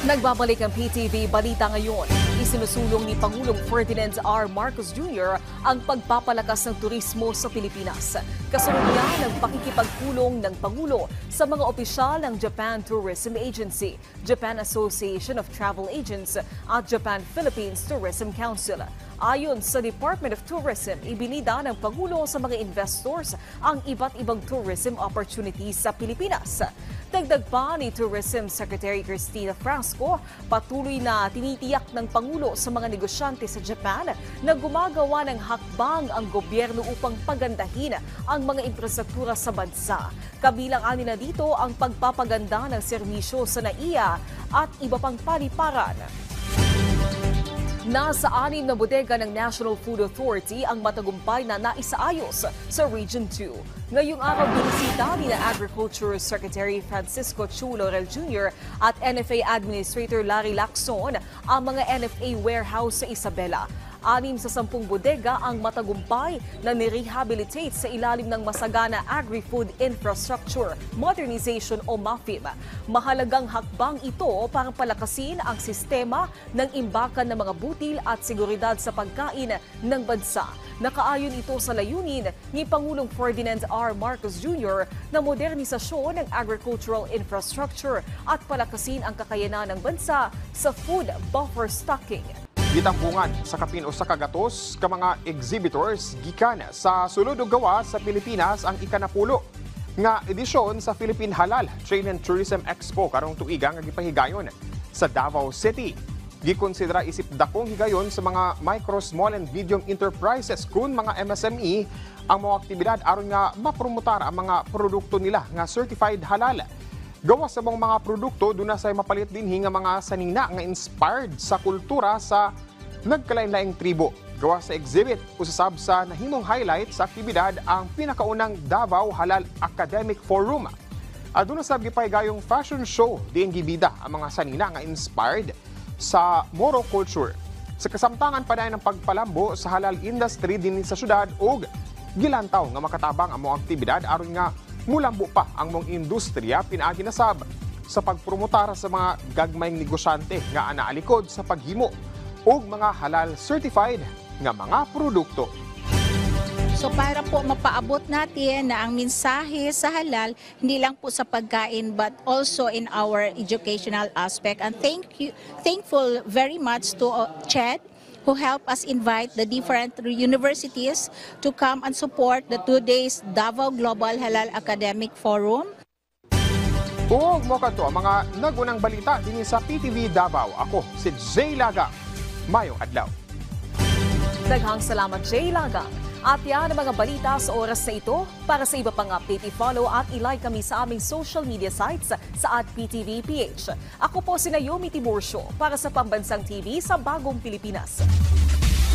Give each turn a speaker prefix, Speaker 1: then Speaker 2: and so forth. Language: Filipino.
Speaker 1: Nagbabalik ang PTV Balita ngayon. Isinusulong ni Pangulong Ferdinand R. Marcos Jr. ang pagpapalakas ng turismo sa Pilipinas. Kasunod niya ng pakikipagpulong ng Pangulo sa mga opisyal ng Japan Tourism Agency, Japan Association of Travel Agents at Japan-Philippines Tourism Council. Ayon sa Department of Tourism, ibinida ng Pangulo sa mga investors ang iba't ibang tourism opportunities sa Pilipinas. Dagdag pa ni Tourism Secretary Cristina Frasco, patuloy na tinitiyak ng Pangulo sa mga negosyante sa Japan na gumagawa ng hakbang ang gobyerno upang pagandahin ang mga infrastruktura sa bansa. Kabilang ani na dito ang pagpapaganda ng serbisyo sa NAIA at iba pang paliparan. Nasa 6 na bodega ng National Food Authority ang matagumpay na naisaayos sa Region 2. Ngayong araw binisita ni Agriculture Secretary Francisco Chu Laurel Jr. at NFA Administrator Larry Lacson ang mga NFA warehouse sa Isabela. 6 sa 10 bodega ang matagumpay na nirehabilitate sa ilalim ng Masagana Agri-Food Infrastructure Modernization o MAFIM. Mahalagang hakbang ito para palakasin ang sistema ng imbakan ng mga butil at seguridad sa pagkain ng bansa. Nakaayon ito sa layunin ni Pangulong Ferdinand R. Marcos Jr. na modernisasyon ng agricultural infrastructure at palakasin ang kakayanan ng bansa sa food buffer stocking.
Speaker 2: Gitampungan sa kapin o sa kagatos ka mga exhibitors gikan sa sulod ug gawa sa Pilipinas ang ikanapulo nga edisyon sa Philippine Halal Trade and Tourism Expo karong tuiga nga gipahigayon sa Davao City. Gikonsidera isip dakong higayon sa mga micro, small and medium enterprises kun mga MSME ang mga aktibidad aron nga mapromotar ang mga produkto nila nga certified halal. Gawa sa mga produkto, doon na sa mapalit din hinga mga sanina nga inspired sa kultura sa nagkalain-laing tribo. Gawa sa exhibit, usasab sa nahimong highlight sa aktibidad ang pinakaunang Davao Halal Academic Forum. Doon na sa gipahigayong fashion show, diin gibida ang mga sanina nga inspired sa Moro culture. Sa kasamtangan pa ng pagpalambo sa halal industry din sa syudad ug gilantaw nga makatabang ang mga aktibidad aron nga mulambo pa ang mong industriya pinaagi nasab sa pagpromotar sa mga gagmayng negosyante nga anaalikod sa paghimo og mga halal certified nga mga produkto.
Speaker 3: So para po mapaabot natin na ang mensahe sa halal hindi lang po sa pagkain but also in our educational aspect. And thankful very much to Ched who helped us invite the different universities to come and support the 2 days Davao Global Halal Academic Forum.
Speaker 2: Huwag mo ka to ang mga nagunang balita din sa PTV Davao. Ako si Jay Laga. Mayong adlaw.
Speaker 1: Daghang salamat Jay Laga. At yan ang mga balita sa oras na ito. Para sa iba pang update, i-follow at i-like kami sa aming social media sites sa @PTVPH. Ako po si Naomi Tiburcio para sa Pambansang TV sa Bagong Pilipinas.